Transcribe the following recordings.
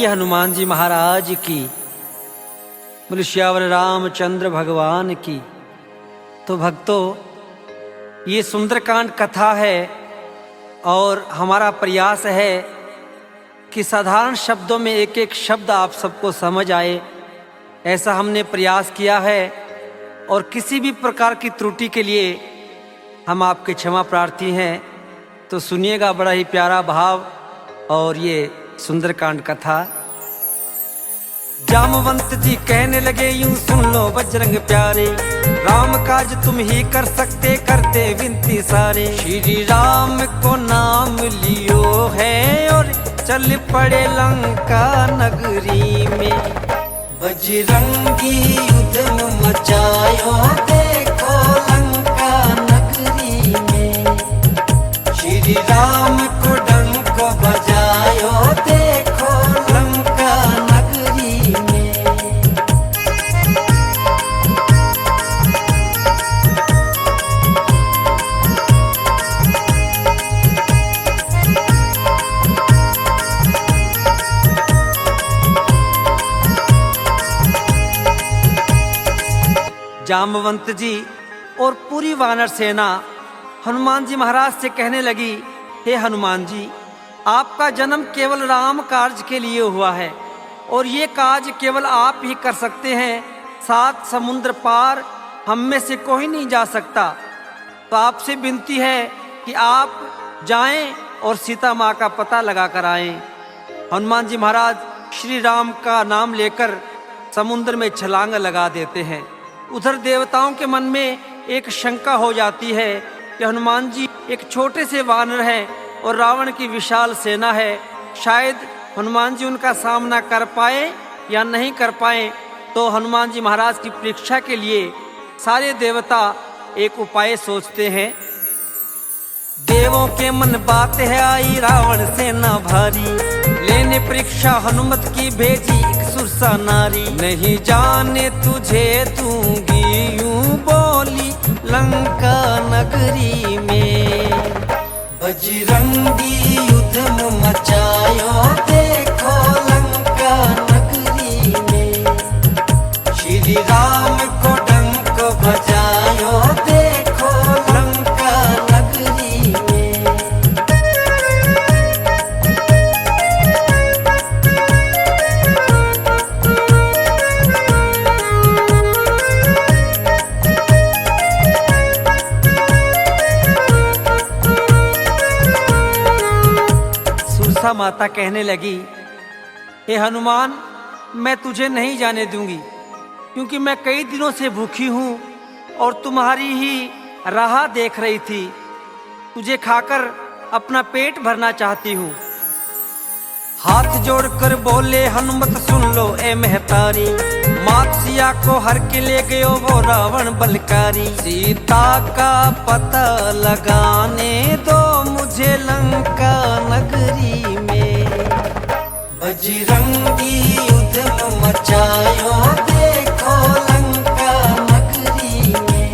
हनुमान जी महाराज की, बोले श्यावर रामचंद्र भगवान की। तो भक्तों, ये सुंदरकांड कथा है और हमारा प्रयास है कि साधारण शब्दों में एक एक शब्द आप सबको समझ आए, ऐसा हमने प्रयास किया है। और किसी भी प्रकार की त्रुटि के लिए हम आपके क्षमा प्रार्थी हैं। तो सुनिएगा, बड़ा ही प्यारा भाव और ये सुंदरकांड कथा। जामवंत जी कहने लगे, यूं सुन लो बजरंग प्यारे, राम काज तुम ही कर सकते, करते विनती सारे। श्री राम को नाम लियो है और चल पड़े लंका नगरी में। बजरंगी युद्ध मचायो देखो लंका नगरी में। श्री राम को डंक बजायो देखो लंका नगरी में। जामवंत जी और पूरी वानर सेना हनुमान जी महाराज से कहने लगी, हे हनुमान जी, आपका जन्म केवल राम कार्य के लिए हुआ है और ये काज केवल आप ही कर सकते हैं। 7 समुद्र पार हम में से कोई नहीं जा सकता। तो आपसे विनती है कि आप जाएं और सीता माँ का पता लगा कर आएं। हनुमान जी महाराज श्री राम का नाम लेकर समुद्र में छलांग लगा देते हैं। उधर देवताओं के मन में एक शंका हो जाती है कि हनुमान जी एक छोटे से वानर हैं और रावण की विशाल सेना है, शायद हनुमान जी उनका सामना कर पाए या नहीं कर पाए। तो हनुमान जी महाराज की परीक्षा के लिए सारे देवता एक उपाय सोचते हैं। देवों के मन बात है आई, रावण सेना भारी, लेने परीक्षा हनुमत की भेजी एक सुरसा नारी। नहीं जाने तुझे दूंगी यूं बोली लंका नगरी में। बजरंगी युद्ध मचायो देखो लंका नगरी में। श्री राम को डंक बजायो देखो लंका नगरी में। सुरसा माता कहने लगी, हे हनुमान, मैं तुझे नहीं जाने दूंगी, क्योंकि मैं कई दिनों से भूखी हूं और तुम्हारी ही राह देख रही थी। तुझे खाकर अपना पेट भरना चाहती हूँ। हाथ जोड़कर बोले हनुमत, सुन लो ए महतारी, मात सिया को हर के ले गयो वो रावण बलकारी। सीता का पता लगाने दो मुझे लंका नगरी में। बजरंगी युद्ध मचायो देखो लंका नगरी में।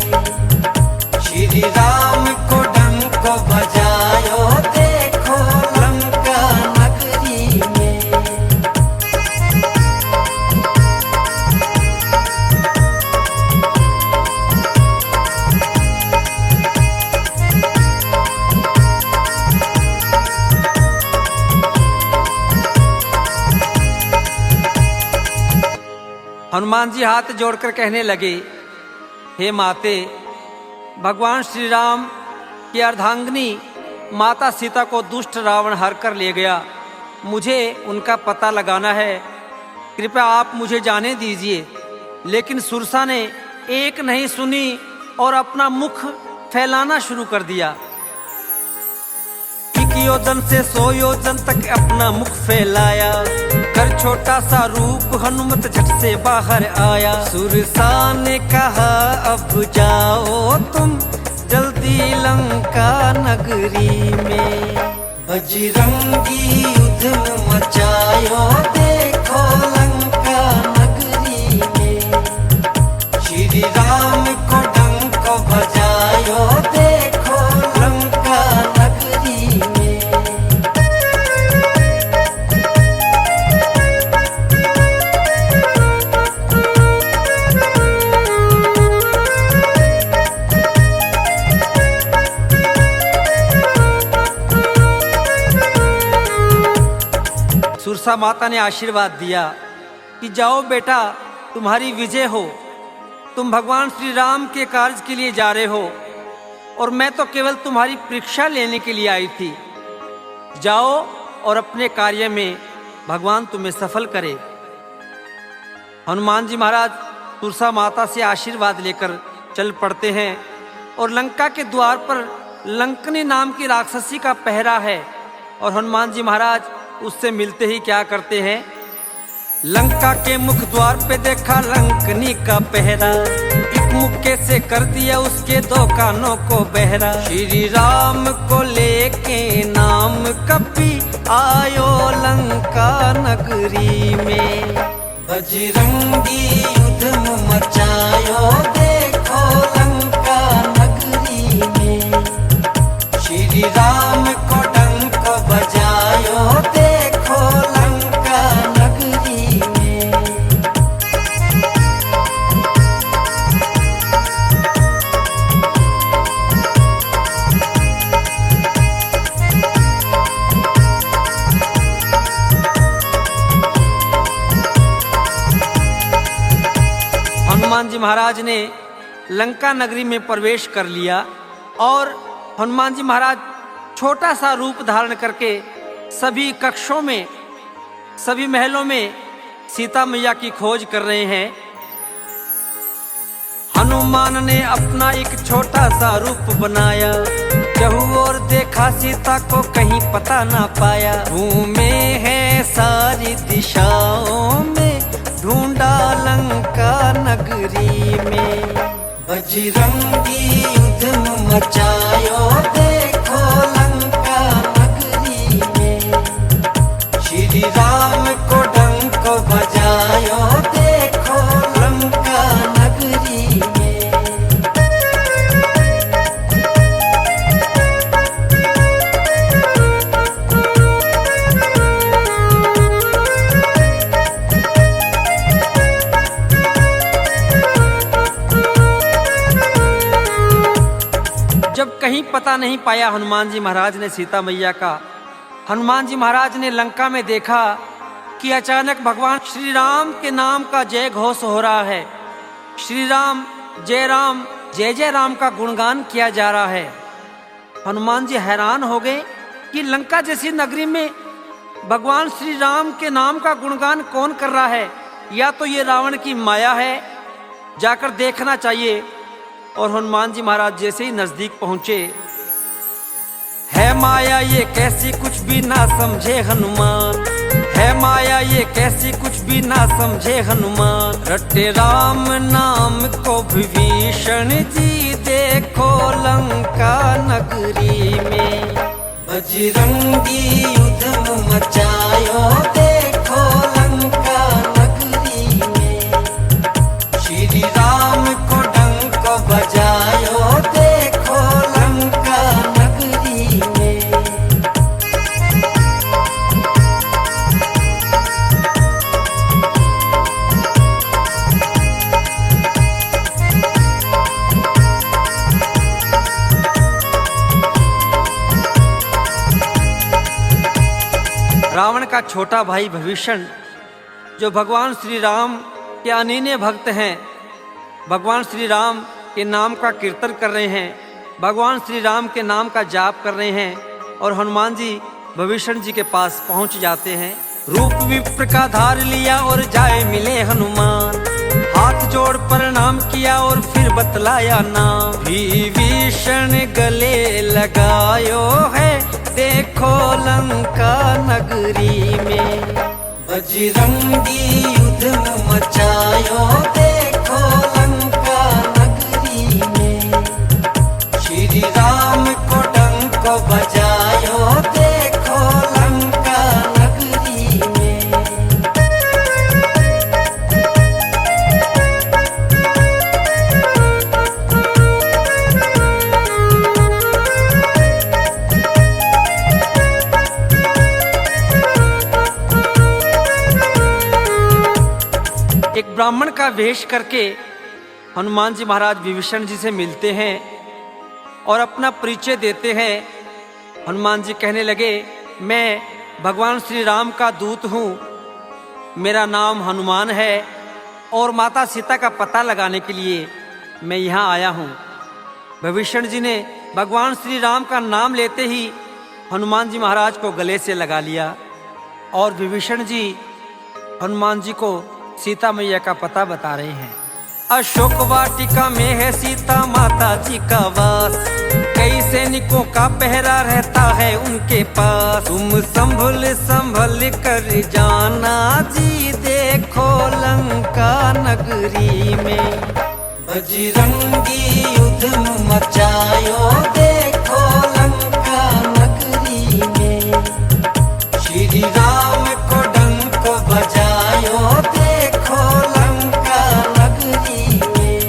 श्री राम को डंक बजायो देखो लंका नगरी में। हनुमान जी हाथ जोड़कर कहने लगे, हे माते, भगवान श्री राम की अर्धांगिनी माता सीता को दुष्ट रावण हर कर ले गया। मुझे उनका पता लगाना है, कृपया आप मुझे जाने दीजिए। लेकिन सुरसा ने एक नहीं सुनी और अपना मुख फैलाना शुरू कर दिया। 1 योजन से 100 योजन तक अपना मुख फैलाया, कर छोटा सा रूप हनुमत झट से बाहर आया। सुरसा ने कहा, अब जाओ तुम जल्दी लंका नगरी में। बजरंगी युद्ध मचायो देखो लंका नगरी में। श्री राम को डंक बजायो देखो लंका नगरी में। तुलसा माता ने आशीर्वाद दिया कि जाओ बेटा, तुम्हारी विजय हो, तुम भगवान श्री राम के कार्य के लिए जा रहे हो और मैं तो केवल तुम्हारी परीक्षा लेने के लिए आई थी। जाओ और अपने कार्य में भगवान तुम्हें सफल करे। हनुमान जी महाराज तुलसा माता से आशीर्वाद लेकर चल पड़ते हैं और लंका के द्वार पर लंकनी नाम की राक्षसी का पहरा है और हनुमान जी महाराज उससे मिलते ही क्या करते हैं, लंका के मुख द्वार पे देखा लंकनी का पहरा, एक मुक्के से कर दिया उसके दो कानों को बहरा। श्री राम को लेके नाम कपी आयो लंका नगरी में, बजरंगी युद्ध मचायो देखो लंका नगरी में। श्री राम को डंक बजायो देखो लंका नगरी में। हनुमान जी महाराज ने लंका नगरी में प्रवेश कर लिया और हनुमान जी महाराज छोटा सा रूप धारण करके सभी कक्षों में, सभी महलों में सीता मैया की खोज कर रहे हैं। हनुमान ने अपना एक छोटा सा रूप बनाया, चहु और देखा सीता को कहीं पता ना पाया। घूमे हैं सारी दिशाओं में, ढूंढा लंका नगरी में, बजरंगी युद्ध मचायो देखो लंका नगरी में। श्री राम को डंक बजायो देखो लंका नगरी में। जब कहीं पता नहीं पाया हनुमान जी महाराज ने सीता मैया का, हनुमान जी महाराज ने लंका में देखा कि अचानक भगवान श्री राम के नाम का जय घोष हो रहा है। श्री राम, जय जय राम का गुणगान किया जा रहा है। हनुमान जी हैरान हो गए कि लंका जैसी नगरी में भगवान श्री राम के नाम का गुणगान कौन कर रहा है, या तो ये रावण की माया है, जाकर देखना चाहिए। और हनुमान जी महाराज जैसे ही नजदीक पहुंचे, है माया ये कैसी कुछ भी ना समझे हनुमान, है माया ये कैसी कुछ भी ना समझे हनुमान। रटे राम नाम को विभीषण जी देखो लंका नगरी में, बजरंगी युद्ध मचायो देखो लंका नगरी में। श्री राम को डंक बजायो देखो लंका नगरी में। रावण का छोटा भाई विभीषण, जो भगवान श्री राम के अनन्य भक्त हैं, भगवान श्री राम के नाम का कीर्तन कर रहे हैं, भगवान श्री राम के नाम का जाप कर रहे हैं और हनुमान जी विभीषण जी के पास पहुंच जाते हैं। रूप विप्र का धार लिया और जाए मिले हनुमान, हाथ जोड़ प्रणाम किया और फिर बतलाया नाम। विभीषण गले लगायो है देखो लंका नगरी में, बजरंगी युद्ध मचायो देखो लंका नगरी में। श्री राम को डंक बजायो देखो लंका नगरी में। एक ब्राह्मण का वेश करके हनुमान जी महाराज विभीषण जी से मिलते हैं और अपना परिचय देते हैं। हनुमान जी कहने लगे, मैं भगवान श्री राम का दूत हूँ, मेरा नाम हनुमान है और माता सीता का पता लगाने के लिए मैं यहाँ आया हूँ। विभीषण जी ने भगवान श्री राम का नाम लेते ही हनुमान जी महाराज को गले से लगा लिया और विभीषण जी हनुमान जी को सीता मैया का पता बता रहे हैं। अशोक वाटिका में है सीता माता जी का वास, कई सैनिकों का पहरा रहता है उनके पास। तुम संभल संभल कर जाना जी, देखो लंका नगरी में बजरंगी युद्ध मचायो, देखो लंका नगरी में श्री राम को डंक बजायो, देखो लंका नगरी में।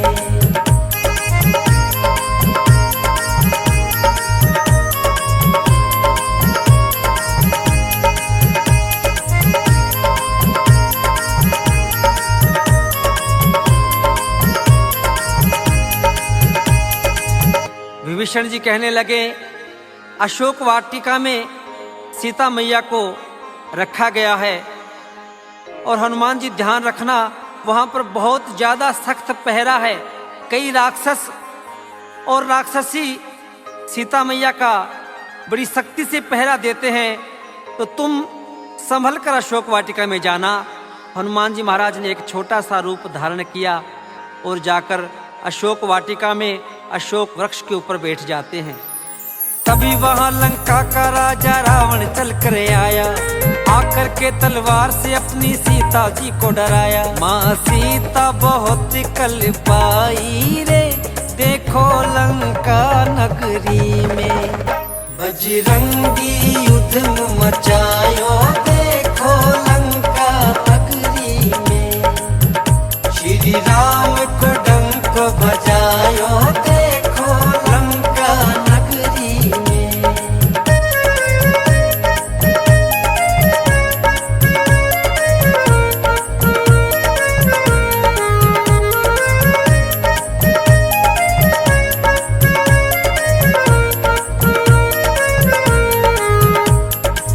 विभीषण जी कहने लगे, अशोक वाटिका में सीता मैया को रखा गया है और हनुमान जी ध्यान रखना, वहां पर बहुत ज्यादा सख्त पहरा है। कई राक्षस और राक्षसी सीता मैया का बड़ी सख्ती से पहरा देते हैं, तो तुम संभल कर अशोक वाटिका में जाना। हनुमान जी महाराज ने एक छोटा सा रूप धारण किया और जाकर अशोक वाटिका में अशोक वृक्ष के ऊपर बैठ जाते हैं। तभी वहां लंका का राजा रावण चल कर आया, आकर के तलवार से अपनी सीता जी को डराया। माँ सीता बहुत कल पाई रे, देखो लंका नगरी में बजरंगी युद्ध मचायो, देखो लंका नगरी में श्री राम को डंक बजायो, देखो लंका नगरी में।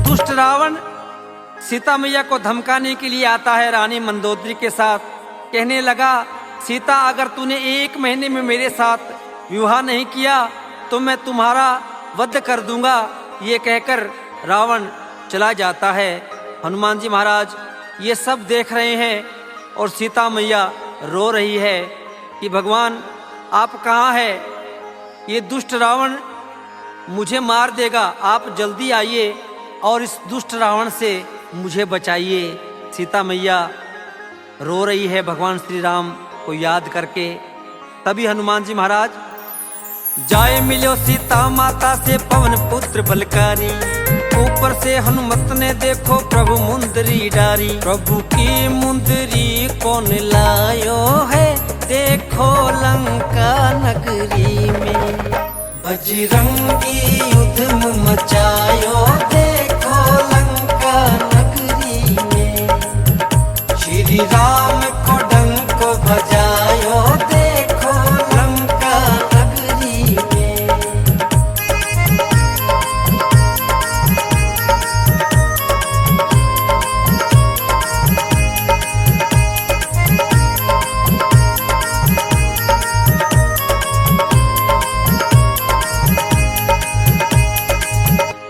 दुष्ट रावण सीता मैया को धमकाने के लिए आता है रानी मंदोदरी के साथ। कहने लगा, सीता अगर तूने 1 महीने में मेरे साथ विवाह नहीं किया तो मैं तुम्हारा वध कर दूंगा। ये कहकर रावण चला जाता है। हनुमान जी महाराज ये सब देख रहे हैं और सीता मैया रो रही है कि भगवान आप कहाँ हैं? ये दुष्ट रावण मुझे मार देगा, आप जल्दी आइए और इस दुष्ट रावण से मुझे बचाइए। सीता मैया रो रही है भगवान श्री राम को याद करके। तभी हनुमान जी महाराज जाए मिलो सीता माता से पवन पुत्र बलकारी, ऊपर से हनुमत ने देखो प्रभु मुंदरी डारी। प्रभु की मुंदरी कौन लायो है, देखो लंका नगरी में बजरंगी युद्ध मचायो, देखो लंका नगरी में श्री राम को डंक बजायो, देखो लंका नगरी में।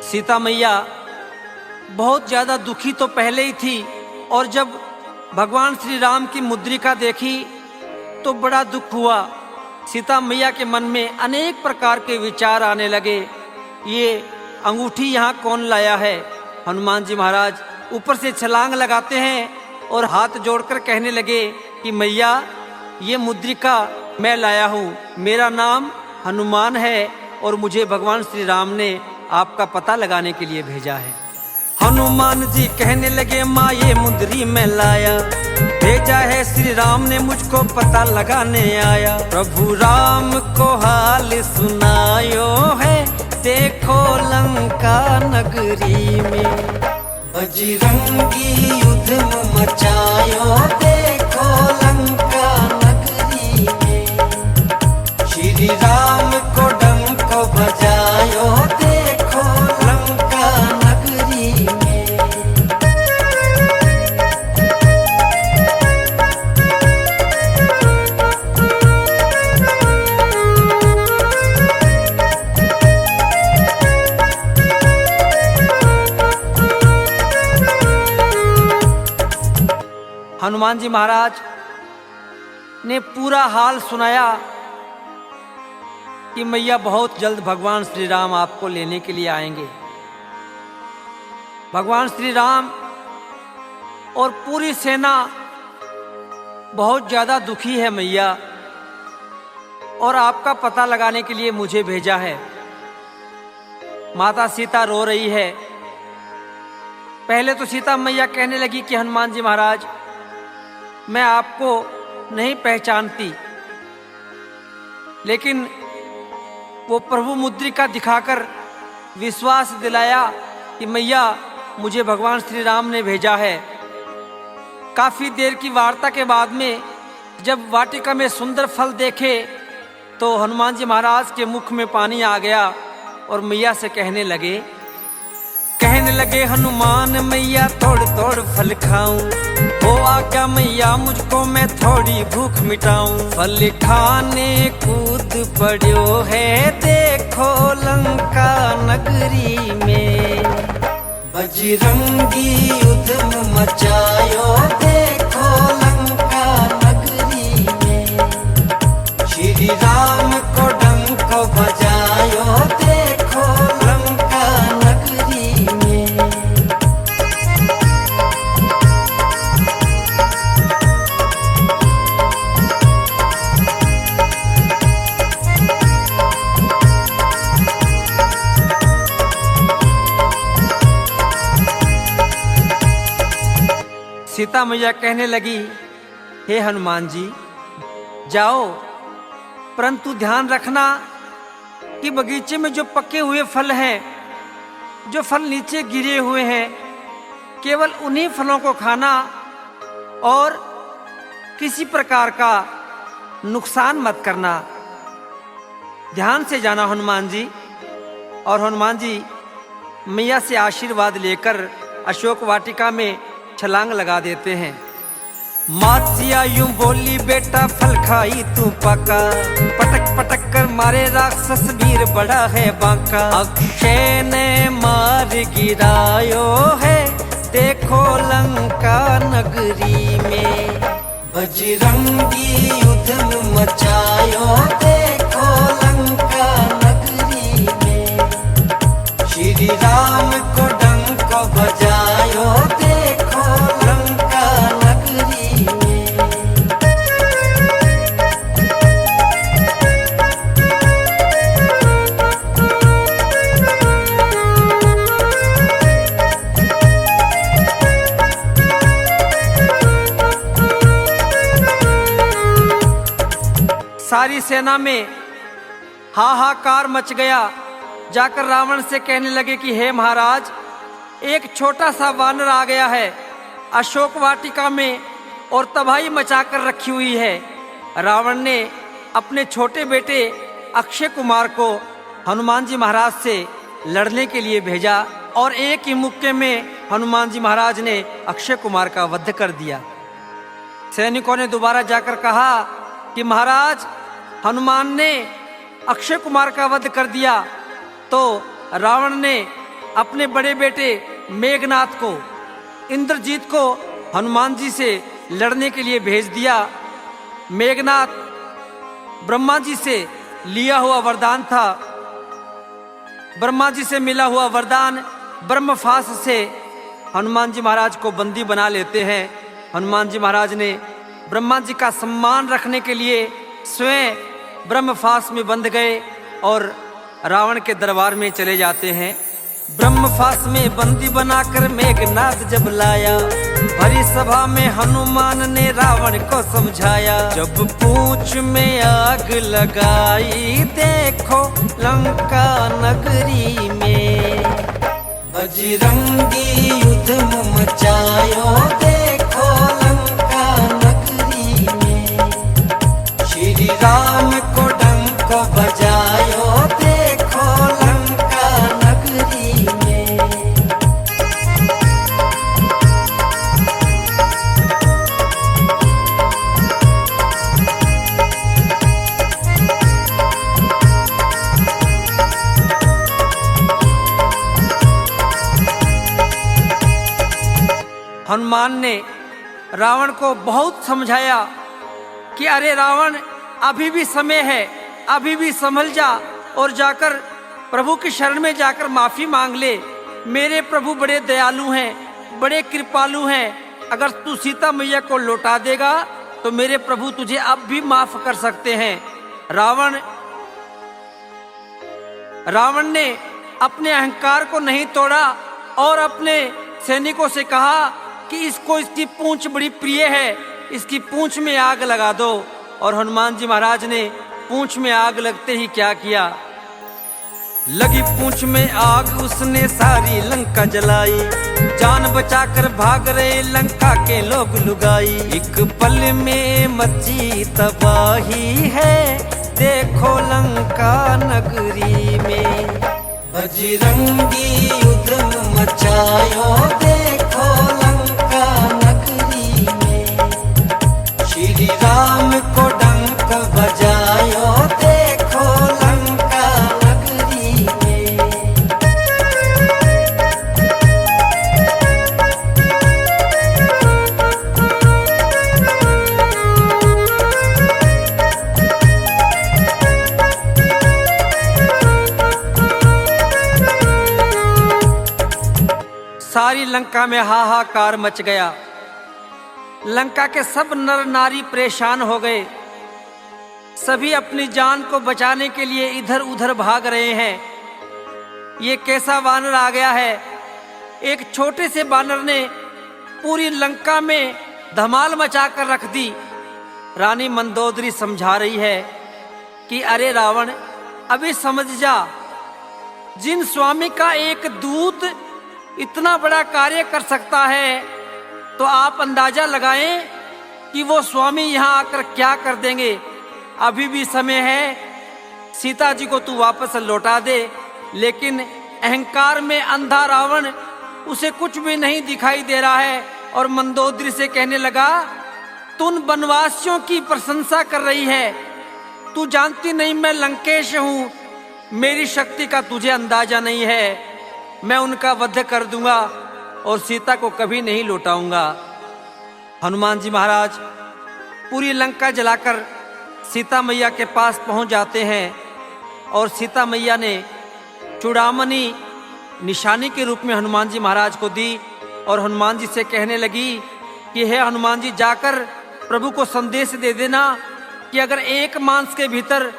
सीता मैया बहुत ज्यादा दुखी तो पहले ही थी और जब भगवान श्री राम की मुद्रिका देखी तो बड़ा दुख हुआ। सीता मैया के मन में अनेक प्रकार के विचार आने लगे। ये अंगूठी यहाँ कौन लाया है? हनुमान जी महाराज ऊपर से छलांग लगाते हैं और हाथ जोड़कर कहने लगे कि मैया ये मुद्रिका मैं लाया हूँ, मेरा नाम हनुमान है और मुझे भगवान श्री राम ने आपका पता लगाने के लिए भेजा है। हनुमान जी कहने लगे, माँ ये मुंदरी में लाया, भेजा है श्री राम ने मुझको पता लगाने आया। प्रभु राम को हाल सुनायो है, देखो लंका नगरी में बजरंगी युद्ध मचायो, देखो लंका नगरी में श्री राम को डंक बजायो, देखो लंका नगरी में। हनुमान जी महाराज ने पूरा हाल सुनाया कि मैया बहुत जल्द भगवान श्री राम आपको लेने के लिए आएंगे। भगवान श्री राम और पूरी सेना बहुत ज्यादा दुखी है मैया, और आपका पता लगाने के लिए मुझे भेजा है। माता सीता रो रही है। पहले तो सीता मैया कहने लगी कि हनुमान जी महाराज, मैं आपको नहीं पहचानती, लेकिन वो प्रभु मुद्रिका दिखाकर विश्वास दिलाया कि मैया मुझे भगवान श्री राम ने भेजा है। काफी देर की वार्ता के बाद में जब वाटिका में सुंदर फल देखे तो हनुमान जी महाराज के मुख में पानी आ गया और मैया से कहने लगे हनुमान मैया थोड़ थोड़ फल खाऊं, हो आज्ञा मैया मुझको मैं थोड़ी भूख मिटाऊं। फल खाने कूद पड़ो है देखो लंका नगरी में, बजरंगी उद्यम मचायो देखो लंका नगरी में, श्री राम को डंक बजायो देखो लंका नगरी में। सीता मैया कहने लगी, हे हनुमान जी जाओ, परंतु ध्यान रखना कि बगीचे में जो पके हुए फल हैं, जो फल नीचे गिरे हुए हैं, केवल उन्हीं फलों को खाना और किसी प्रकार का नुकसान मत करना। ध्यान से जाना हनुमान जी। और हनुमान जी मैया से आशीर्वाद लेकर अशोक वाटिका में छलांग लगा देते हैं। मात सिया यूं बोली, बेटा फल खाई तू पका, पटक पटक कर मारे राक्षस वीर बड़ा है बांका। अक्षय ने मार गिरायो है देखो लंका नगरी में, बजरंगी उद्यम मचायो देखो लंका नगरी में, श्री राम को डंक बजायो देखो लंका नगरी में। सारी सेना में हाहाकार मच गया। जाकर रावण से कहने लगे कि हे महाराज, एक छोटा सा वानर आ गया है अशोक वाटिका में और तबाही मचाकर रखी हुई है। रावण ने अपने छोटे बेटे अक्षय कुमार को हनुमान जी महाराज से लड़ने के लिए भेजा और एक ही मुक्के में हनुमान जी महाराज ने अक्षय कुमार का वध कर दिया। सैनिकों ने दोबारा जाकर कहा कि महाराज, हनुमान ने अक्षय कुमार का वध कर दिया। तो रावण ने अपने बड़े बेटे मेघनाथ को, इंद्रजीत को हनुमान जी से लड़ने के लिए भेज दिया। मेघनाथ ब्रह्मा जी से लिया हुआ वरदान था। ब्रह्मा जी से मिला हुआ वरदान ब्रह्मफास से हनुमान जी महाराज को बंदी बना लेते हैं। हनुमान जी महाराज ने ब्रह्मा जी का सम्मान रखने के लिए स्वयं ब्रह्मफास में बंध गए और रावण के दरबार में चले जाते हैं। ब्रह्मफास में बंदी बनाकर मेघनाथ जब लाया, भरी सभा में हनुमान ने रावण को समझाया। जब पूंछ में आग लगाई देखो लंका नगरी में, बजरंगी उद्यम मचायो देखो लंका नगरी में, श्री राम को डंक बजायो देखो लंका नगरी में। हनुमान ने रावण को बहुत समझाया कि अरे रावण, अभी भी समय है, अभी भी संभल जा और जाकर प्रभु की शरण में जाकर माफी मांग ले। मेरे प्रभु बड़े दयालु हैं, बड़े कृपालु हैं। अगर तू सीता मैया को लौटा देगा तो मेरे प्रभु तुझे अब भी माफ कर सकते हैं। रावण ने अपने अहंकार को नहीं तोड़ा और अपने सैनिकों से कहा कि इसको इसकी पूंछ बड़ी प्रिय है, इसकी पूंछ में आग लगा दो। और हनुमान जी महाराज ने पूंछ में आग लगते ही क्या किया, लगी पूंछ में आग, उसने सारी लंका जलाई। जान बचाकर भाग रहे लंका के लोग लुगाई। एक पल में मची तबाही है, देखो लंका नगरी में। बजरंगी युद्ध मचायो, देखो लंका नगरी में। श्री राम को डंक बजायो, देखो लंका नगरी में। सारी लंका में हाहाकार मच गया। लंका के सब नर नारी परेशान हो गए। सभी अपनी जान को बचाने के लिए इधर उधर भाग रहे हैं। ये कैसा वानर आ गया है? एक छोटे से वानर ने पूरी लंका में धमाल मचा कर रख दी। रानी मंदोदरी समझा रही है कि अरे रावण, अभी समझ जा, जिन स्वामी का एक दूत इतना बड़ा कार्य कर सकता है तो आप अंदाजा लगाएं कि वो स्वामी यहाँ आकर क्या कर देंगे। अभी भी समय है, सीता जी को तू वापस लौटा दे। लेकिन अहंकार में अंधा रावण, उसे कुछ भी नहीं दिखाई दे रहा है और मंदोदरी से कहने लगा, तू उन वनवासियों की प्रशंसा कर रही है, तू जानती नहीं मैं लंकेश हूँ, मेरी शक्ति का तुझे अंदाजा नहीं है। मैं उनका वध कर दूंगा और सीता को कभी नहीं लौटाऊंगा। हनुमान जी महाराज पूरी लंका जलाकर सीता मैया के पास पहुंच जाते हैं और सीता मैया ने चूड़ामणि निशानी के रूप में हनुमान जी महाराज को दी और हनुमान जी से कहने लगी कि हे हनुमान जी, जाकर प्रभु को संदेश दे देना कि अगर एक मास के भीतर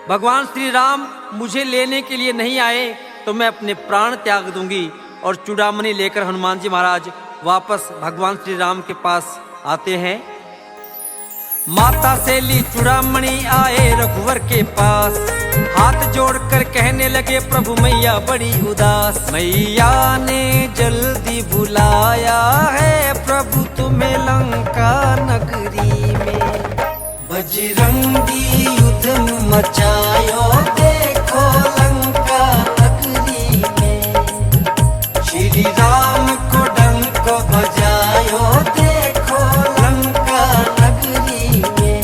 भगवान श्री राम मुझे लेने के लिए नहीं आए तो मैं अपने प्राण त्याग दूंगी। और चूड़ामणि लेकर हनुमान जी महाराज वापस भगवान श्री राम के पास आते हैं। माता से ली चूड़ामणि आए रघुवर के पास, हाथ जोड़कर कहने लगे प्रभु मैया बड़ी उदास। मैया ने जल्दी बुलाया है प्रभु तुम्हें लंका नगरी में। बजरंगी युद्ध मचायो, देखो लंका नगरी में। श्री राम को डंक बजायो, देखो लंका नगरी में।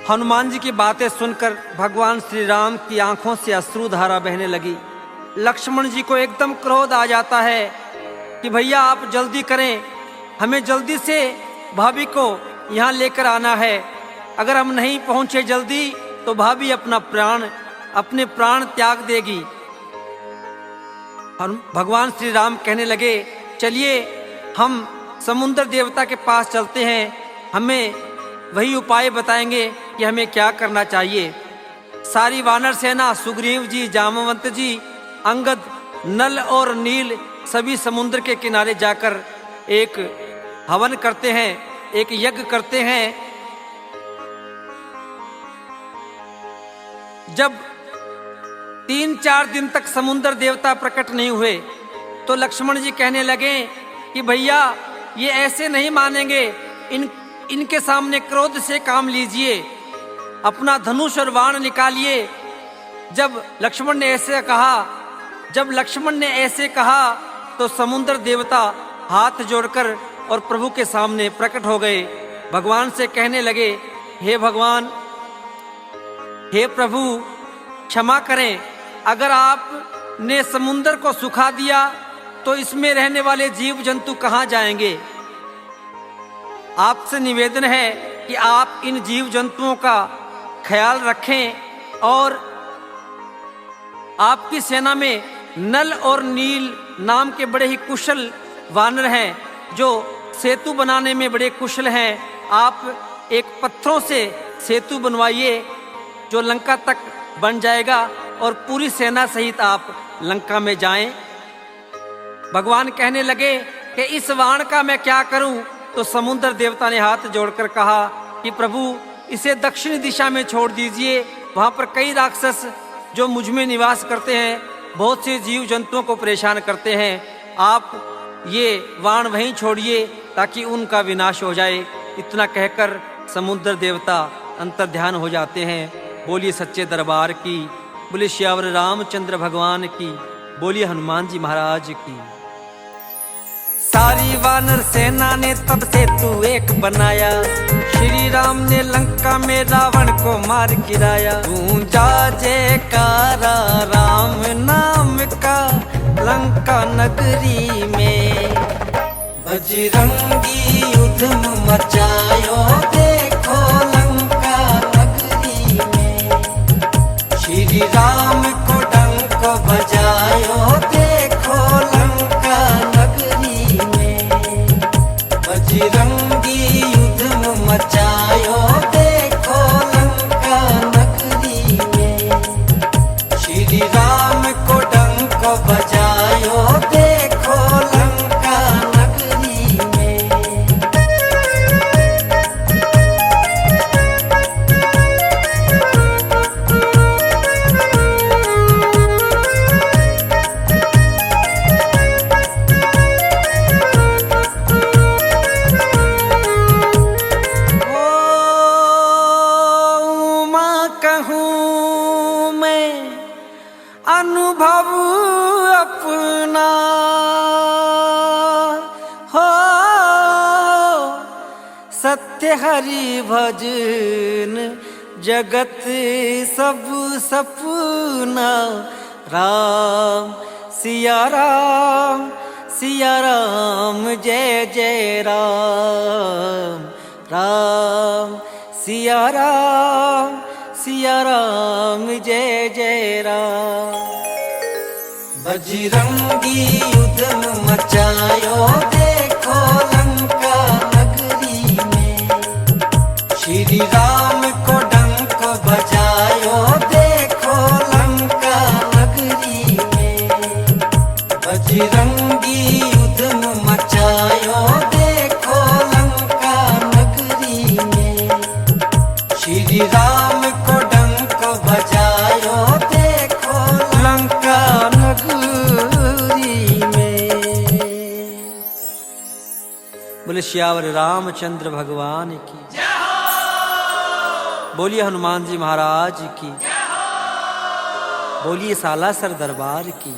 हनुमान जी की बातें सुनकर भगवान श्री राम की आंखों से अश्रुधारा बहने लगी। लक्ष्मण जी को एकदम क्रोध आ जाता है कि भैया आप जल्दी करें, हमें जल्दी से भाभी को यहाँ लेकर आना है। अगर हम नहीं पहुँचे जल्दी तो भाभी अपने प्राण त्याग देगी। भगवान श्री राम कहने लगे, चलिए हम समुद्र देवता के पास चलते हैं, हमें वही उपाय बताएंगे कि हमें क्या करना चाहिए। सारी वानर सेना, सुग्रीव जी, जामवंत जी, अंगद, नल और नील सभी समुद्र के किनारे जाकर एक हवन करते हैं, एक यज्ञ करते हैं। जब 3-4 दिन तक समुद्र देवता प्रकट नहीं हुए तो लक्ष्मण जी कहने लगे कि भैया ये ऐसे नहीं मानेंगे, इनके सामने क्रोध से काम लीजिए, अपना धनुष और बाण निकालिए। जब लक्ष्मण ने ऐसे कहा तो समुद्र देवता हाथ जोड़कर और प्रभु के सामने प्रकट हो गए। भगवान से कहने लगे, हे भगवान, हे प्रभु, क्षमा करें, अगर आपने समुद्र को सुखा दिया तो इसमें रहने वाले जीव जंतु कहाँ जाएंगे? आपसे निवेदन है कि आप इन जीव जंतुओं का ख्याल रखें और आपकी सेना में नल और नील नाम के बड़े ही कुशल वानर हैं जो सेतु बनाने में बड़े कुशल हैं। आप एक पत्थरों से सेतु बनवाइए जो लंका तक बन जाएगा और पूरी सेना सहित आप लंका में जाएं। भगवान कहने लगे कि इस वाण का मैं क्या करूं? तो समुद्र देवता ने हाथ जोड़कर कहा कि प्रभु, इसे दक्षिण दिशा में छोड़ दीजिए। वहां पर कई राक्षस जो मुझ में निवास करते हैं, बहुत से जीव जंतुओं को परेशान करते हैं। आप ये वाण वहीं छोड़िए ताकि उनका विनाश हो जाए। इतना कहकर समुद्र देवता अंतर्ध्यान हो जाते हैं। बोलिए सच्चे दरबार की, बोलिए श्यावर रामचंद्र भगवान की, बोलिए हनुमान जी महाराज की। सारी वानर सेना ने तब सेतु एक बनाया, श्री राम ने लंका में रावण को मार गिराया। गूंजा जयकारा राम नाम का लंका नगरी में, बजरंगी उधम मचायो देखो लंका नगरी में। श्री राम को डंक बजायो देखो लंका नगरी में, बजरंगी उधम मचायो देखो लंका नगरी में। श्री राम को डंक बजायो देखो लंका नगरी में। अनुभव अपना हो, सत्य हरि भजन जगत सब सपना। राम सिया राम, सिया राम जय जय राम। राम सिया राम, सिया राम जय जय राम। बजरंगी उधम मचायो देखो लंका नगरी में। श्री राम को डंक बजायो देखो लंका नगरी में। बजरंगी उधम मचायो देखो लंका नगरी में। श्री राम को डंक बजायो देखो लंका नगरी में। बोले श्यावर रामचंद्र भगवान की, बोलिए हनुमान जी महाराज की, बोलिए सालासर दरबार की।